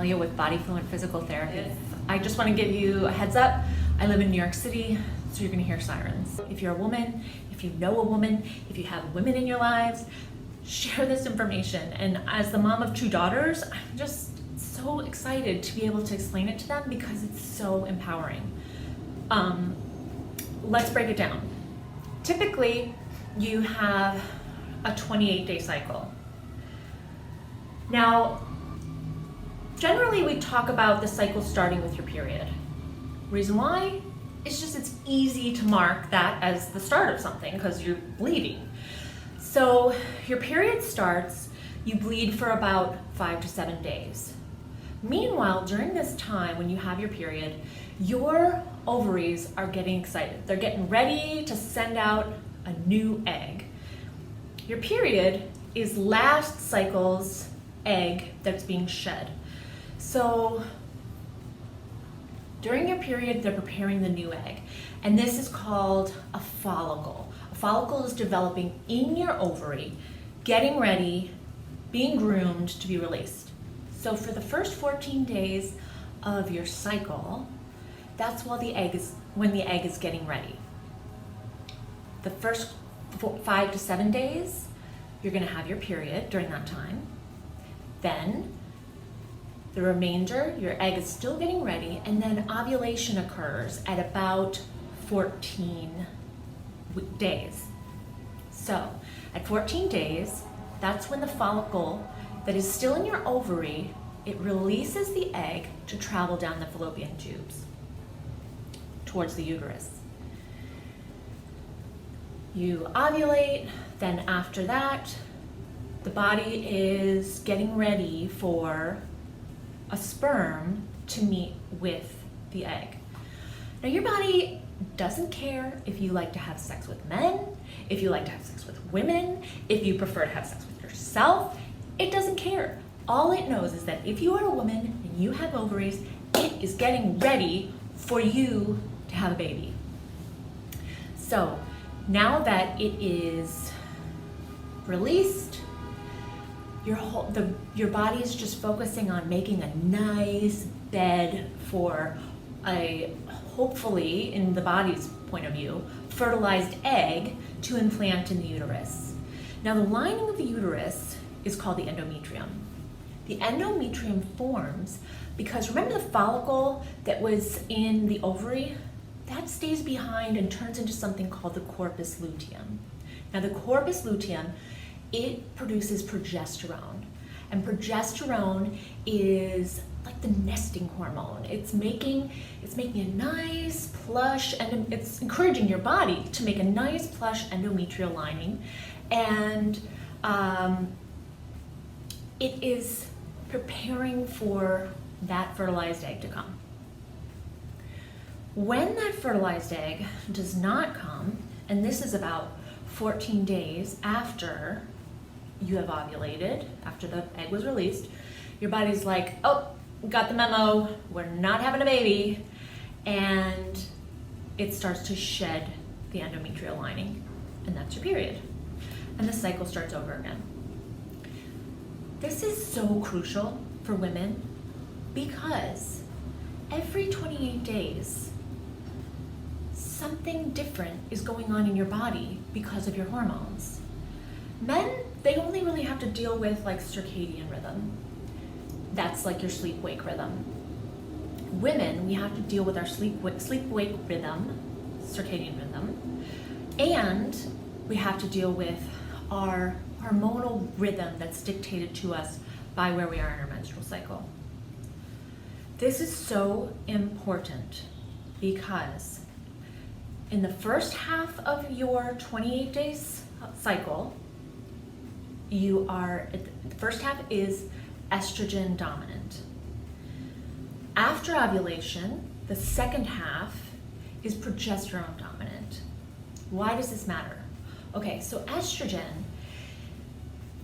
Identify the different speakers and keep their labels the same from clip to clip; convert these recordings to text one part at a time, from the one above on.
Speaker 1: Amelia with Fluent Physical Therapy. I just want to give you a heads up. I live in New York City, so you're going to hear sirens. If you're a woman, if you know a woman, if you have women in your lives, share this information. And as the mom of 2 daughters, I'm just so excited to be able to explain it to them because it's so empowering. Let's break it down. Typically, you have a 28-day cycle. Now, generally we talk about the cycle starting with your period. Reason why? It's easy to mark that as the start of something because you're bleeding. So your period starts, you bleed for about 5 to 7 days. Meanwhile, during this time when you have your period, your ovaries are getting excited. They're getting ready to send out a new egg. Your period is last cycle's egg that's being shed. So during your period, they're preparing the new egg, and this is called a follicle. A follicle is developing in your ovary, getting ready, being groomed to be released. So for the first 14 days of your cycle, that's when the egg is getting ready. The first 5 to 7 days, you're going to have your period during that time. Then the remainder, your egg is still getting ready, and then ovulation occurs at about 14 days. So at 14 days, that's when the follicle that is still in your ovary, it releases the egg to travel down the fallopian tubes towards the uterus. You ovulate, then after that, the body is getting ready for a sperm to meet with the egg. Now your body doesn't care if you like to have sex with men, if you like to have sex with women, if you prefer to have sex with yourself, it doesn't care. All it knows is that if you are a woman and you have ovaries, it is getting ready for you to have a baby. So now that it is released, your body is just focusing on making a nice bed for a, hopefully, in the body's point of view, fertilized egg to implant in the uterus. Now the lining of the uterus is called the endometrium. The endometrium forms because remember the follicle that was in the ovary? That stays behind and turns into something called the corpus luteum. Now the corpus luteum, it produces progesterone, and progesterone is like the nesting hormone. It's making a nice plush, and it's encouraging your body to make a nice plush endometrial lining, and it is preparing for that fertilized egg to come. When that fertilized egg does not come, and this is about 14 days after you have ovulated, after the egg was released, your body's like, oh, got the memo, we're not having a baby, and it starts to shed the endometrial lining, and that's your period. And the cycle starts over again. This is so crucial for women because every 28 days, something different is going on in your body because of your hormones. Men, they only really have to deal with like circadian rhythm. That's like your sleep-wake rhythm. Women, we have to deal with our sleep-wake rhythm, circadian rhythm, and we have to deal with our hormonal rhythm that's dictated to us by where we are in our menstrual cycle. This is so important because in the first half of your 28 days cycle, the first half is estrogen dominant. After ovulation, the second half is progesterone dominant. Why does this matter? Okay, so estrogen,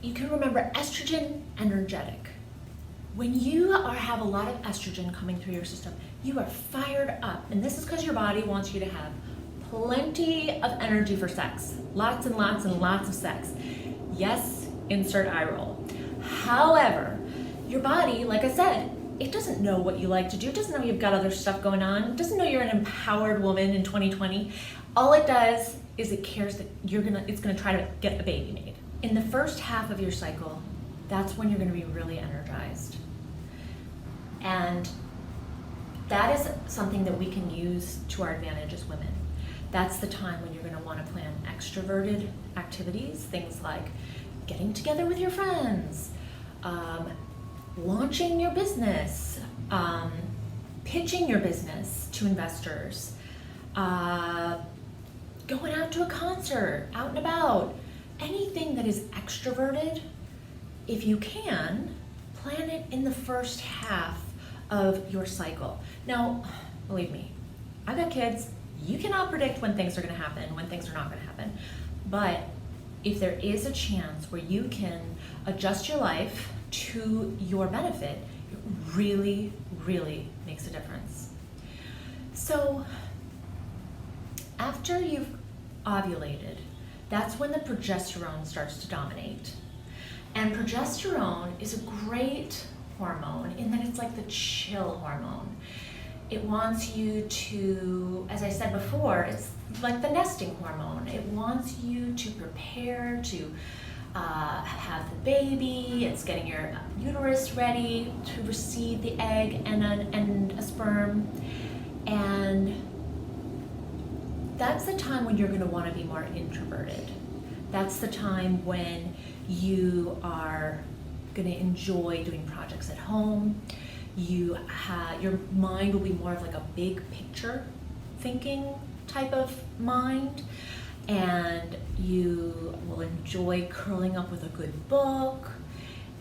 Speaker 1: you can remember estrogen energetic. When you have a lot of estrogen coming through your system, you are fired up, and this is because your body wants you to have plenty of energy for sex. Lots and lots and lots of sex. Yes, insert eye roll. However, your body, like I said, it doesn't know what you like to do. It doesn't know you've got other stuff going on. It doesn't know you're an empowered woman in 2020. All it does is it cares that it's gonna try to get a baby made. In the first half of your cycle, that's when you're gonna be really energized. And that is something that we can use to our advantage as women. That's the time when you're gonna wanna plan extroverted activities, things like getting together with your friends, launching your business, pitching your business to investors, going out to a concert, out and about, anything that is extroverted. If you can, plan it in the first half of your cycle. Now, believe me, I've got kids. You cannot predict when things are gonna happen, when things are not gonna happen. But if there is a chance where you can adjust your life to your benefit, it really, really makes a difference. So after you've ovulated, that's when the progesterone starts to dominate. And progesterone is a great hormone in that it's like the chill hormone. It wants you to, as I said before, it's like the nesting hormone. It wants you to prepare to have the baby. It's getting your uterus ready to receive the egg and a sperm. And that's the time when you're going to want to be more introverted. That's the time when you are going to enjoy doing projects at home. Your mind will be more of like a big picture thinking type of mind, and you will enjoy curling up with a good book,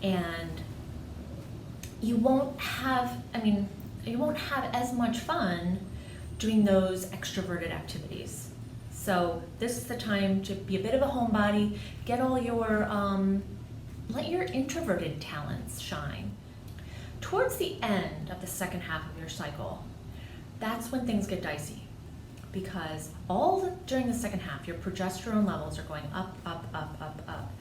Speaker 1: and you won't have as much fun doing those extroverted activities. So this is the time to be a bit of a homebody, get all your, let your introverted talents shine. Towards the end of the second half of your cycle, that's when things get dicey, because during the second half, your progesterone levels are going up, up, up, up, up.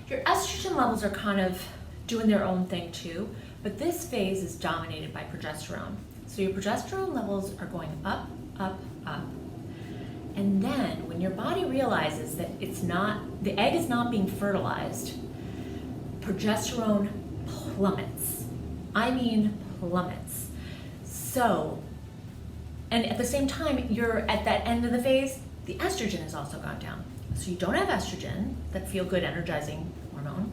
Speaker 1: Your estrogen levels are kind of doing their own thing too, but this phase is dominated by progesterone. So your progesterone levels are going up, up, up. And then when your body realizes that the egg is not being fertilized, progesterone plummets. I mean plummets. So, and at the same time, you're at that end of the phase, the estrogen has also gone down. So you don't have estrogen, that feel good, energizing hormone.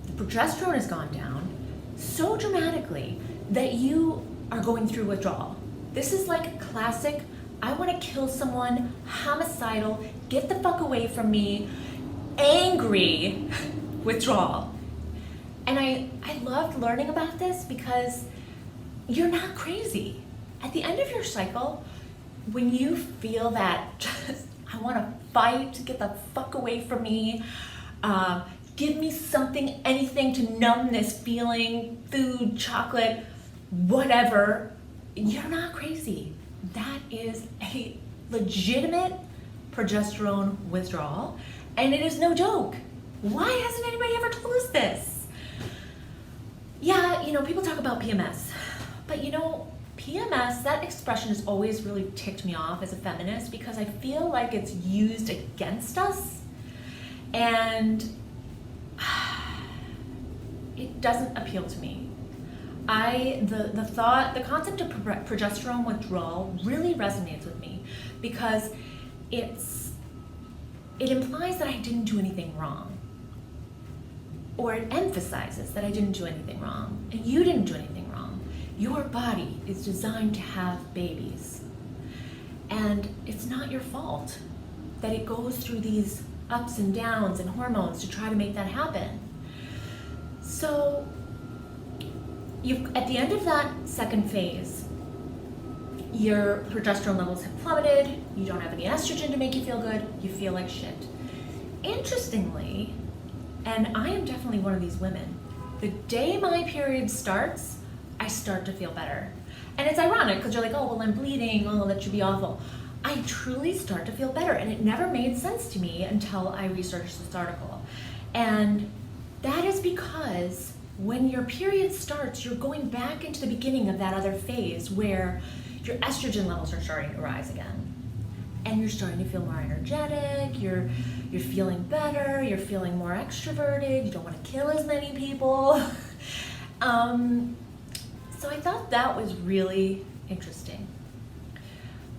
Speaker 1: The progesterone has gone down so dramatically that you are going through withdrawal. This is like classic, I want to kill someone, homicidal, get the fuck away from me, angry withdrawal. And I loved learning about this because you're not crazy. At the end of your cycle, when you feel that just, I want to fight, get the fuck away from me, give me something, anything to numb this feeling, food, chocolate, whatever, you're not crazy. That is a legitimate progesterone withdrawal, and it is no joke. Why hasn't anybody ever told us this? Yeah, people talk about PMS, but PMS, that expression has always really ticked me off as a feminist because I feel like it's used against us, and it doesn't appeal to me. The concept of progesterone withdrawal really resonates with me because it implies that I didn't do anything wrong. Or it emphasizes that I didn't do anything wrong, and you didn't do anything wrong. Your body is designed to have babies, and it's not your fault that it goes through these ups and downs and hormones to try to make that happen. So, at the end of that second phase, your progesterone levels have plummeted, you don't have any estrogen to make you feel good, you feel like shit. Interestingly, and I am definitely one of these women, the day my period starts, I start to feel better. And it's ironic because you're like, oh, well, I'm bleeding, oh, that should be awful. I truly start to feel better, and it never made sense to me until I researched this article. And that is because when your period starts, you're going back into the beginning of that other phase where your estrogen levels are starting to rise again. And you're starting to feel more energetic, you're feeling better, you're feeling more extroverted, you don't want to kill as many people. So I thought that was really interesting.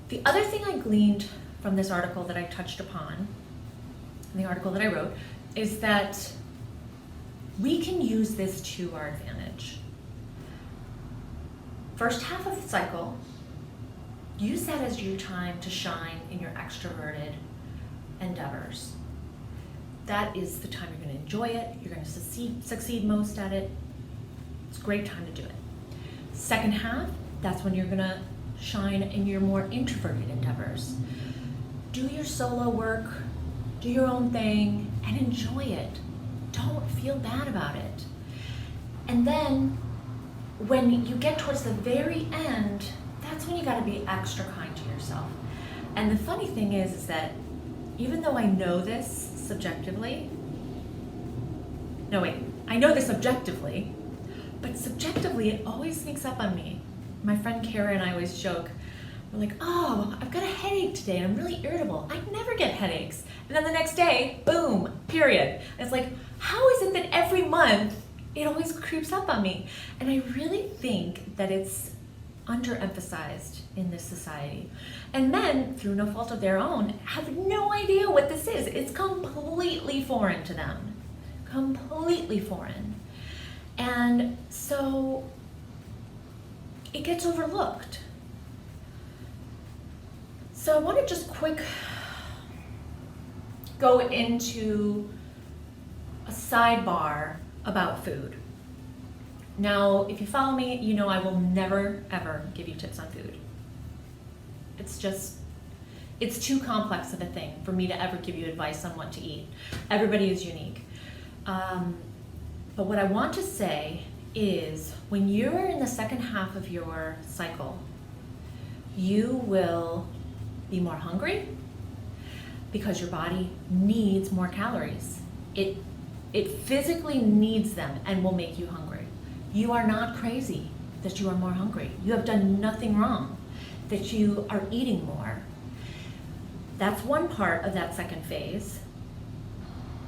Speaker 1: The other thing I gleaned from this article that I touched upon, the article that I wrote, is that we can use this to our advantage. First half of the cycle, use that as your time to shine in your extroverted endeavors. That is the time you're going to enjoy it, you're going to succeed most at it. It's a great time to do it. Second half, that's when you're going to shine in your more introverted endeavors. Do your solo work, do your own thing, and enjoy it. Don't feel bad about it. And then when you get towards the very end, that's when you got to be extra kind to yourself. And the funny thing is that even though I know this subjectively, I know this objectively, but subjectively it always sneaks up on me. My friend Kara and I always joke, we're like, oh, I've got a headache today and I'm really irritable. I never get headaches. And then the next day, boom, period. And it's like, how is it that every month it always creeps up on me? And I really think that it's underemphasized in this society. And men, through no fault of their own, have no idea what this is. It's completely foreign to them. Completely foreign. And so it gets overlooked. So I want to just quick go into a sidebar about food. Now, if you follow me, you know I will never, ever give you tips on food. It's too complex of a thing for me to ever give you advice on what to eat. Everybody is unique. But what I want to say is when you're in the second half of your cycle, you will be more hungry because your body needs more calories. It physically needs them and will make you hungry. You are not crazy that you are more hungry. You have done nothing wrong that you are eating more. That's one part of that second phase.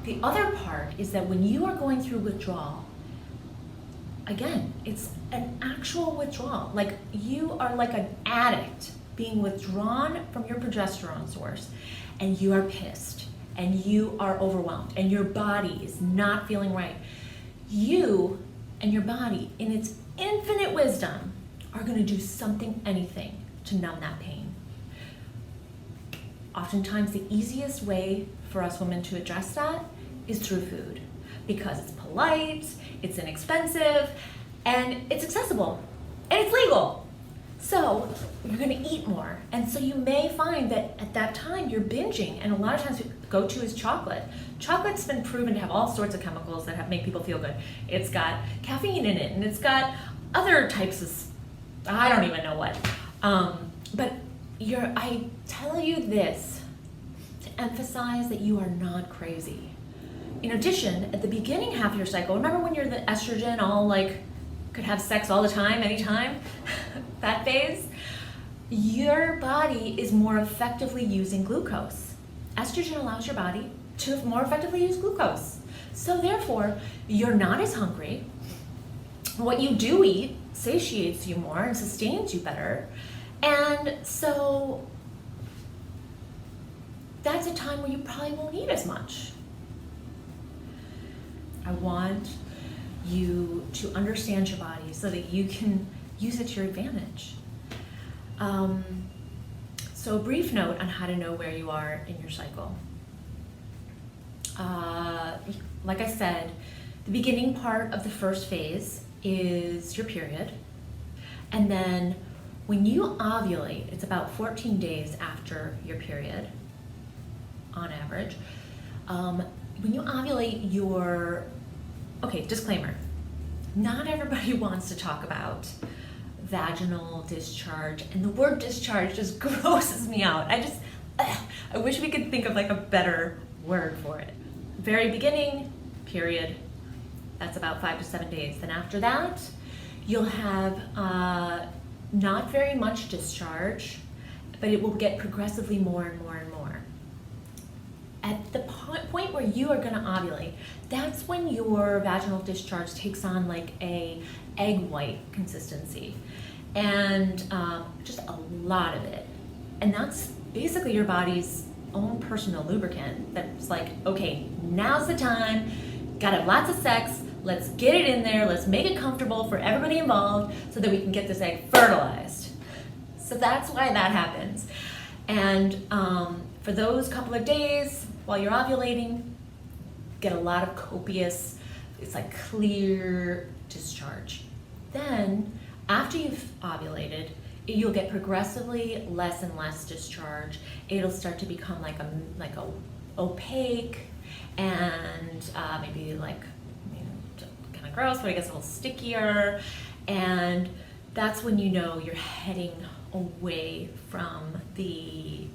Speaker 1: The other part is that when you are going through withdrawal, again, it's an actual withdrawal. Like you are like an addict being withdrawn from your progesterone source, and you are pissed, and you are overwhelmed, and your body is not feeling right. You and your body, in its infinite wisdom, are going to do something, anything, to numb that pain. Oftentimes, the easiest way for us women to address that is through food, because it's polite, it's inexpensive, and it's accessible, and it's legal. So you're going to eat more, and so you may find that at that time you're binging, and a lot of times go-to is chocolate. Chocolate's been proven to have all sorts of chemicals that make people feel good. It's got caffeine in it, and it's got other types of, I don't even know what. But I tell you this to emphasize that you are not crazy. In addition, at the beginning half of your cycle, remember when you're the estrogen, all like, could have sex all the time, anytime, that phase? Your body is more effectively using glucose. Estrogen allows your body to more effectively use glucose. So therefore, you're not as hungry. What you do eat satiates you more and sustains you better. And so that's a time where you probably won't eat as much. I want you to understand your body so that you can use it to your advantage. So a brief note on how to know where you are in your cycle. Like I said, the beginning part of the first phase is your period. And then when you ovulate, it's about 14 days after your period, on average. When you ovulate, okay, disclaimer, not everybody wants to talk about vaginal discharge, and the word discharge just grosses me out. I wish we could think of like a better word for it. Very beginning, period, That's about 5 to 7 days. Then after that, you'll have not very much discharge, but it will get progressively more and more and more. At the point where you are going to ovulate, that's when your vaginal discharge takes on like a egg white consistency, and just a lot of it. And that's basically your body's own personal lubricant that's like, okay, now's the time, gotta have lots of sex, let's get it in there, let's make it comfortable for everybody involved so that we can get this egg fertilized. So that's why that happens. And for those couple of days while you're ovulating, get a lot of copious, it's like clear discharge. Then after you've ovulated, you'll get progressively less and less discharge. It'll start to become like a opaque and maybe like, kind of gross, but I guess a little stickier. And that's when you know you're heading away from the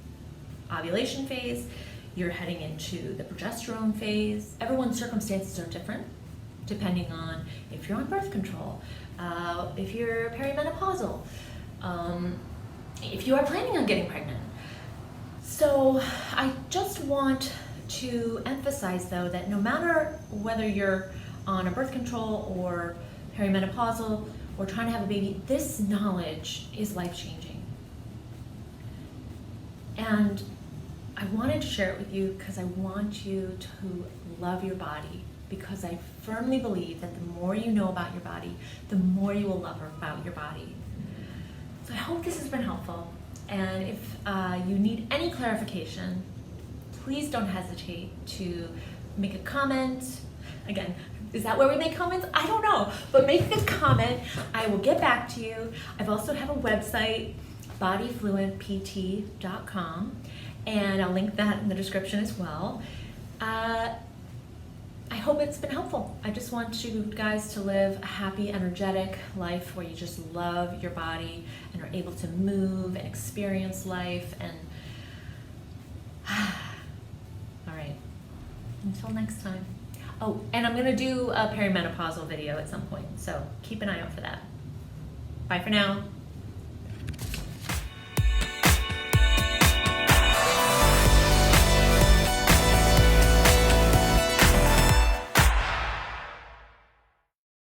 Speaker 1: ovulation phase. You're heading into the progesterone phase. Everyone's circumstances are different depending on if you're on birth control, if you're perimenopausal, if you are planning on getting pregnant. So I just want to emphasize though that no matter whether you're on a birth control or perimenopausal or trying to have a baby, this knowledge is life-changing. And I wanted to share it with you because I want you to love your body, because I firmly believe that the more you know about your body, the more you will love about your body. So I hope this has been helpful. And if you need any clarification, please don't hesitate to make a comment. Again, is that where we make comments? I don't know, but make a comment. I will get back to you. I've also have a website, bodyfluentpt.com, and I'll link that in the description as well. I hope it's been helpful. I just want you guys to live a happy, energetic life where you just love your body and are able to move and experience life. And all right, until next time. Oh, and I'm gonna do a perimenopausal video at some point, so keep an eye out for that. Bye for now.